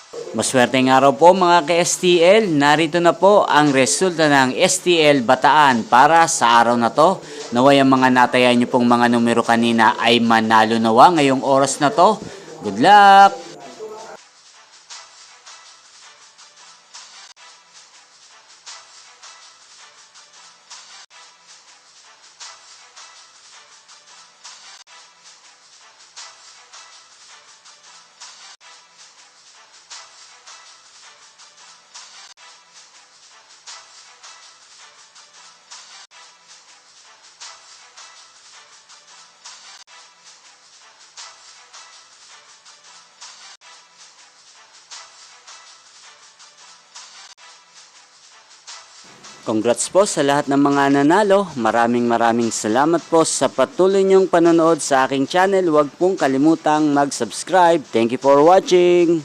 Maswerteng araw po mga ka-STL. Narito na po ang resulta ng STL Bataan para sa araw na to. Naway ang mga natayan nyo pong mga numero kanina ay manalo nawa ngayong oras na to. Good luck! Congrats po sa lahat ng mga nanalo. Maraming salamat po sa patuloy niyong panonood sa aking channel. Huwag pong kalimutang mag-subscribe. Thank you for watching.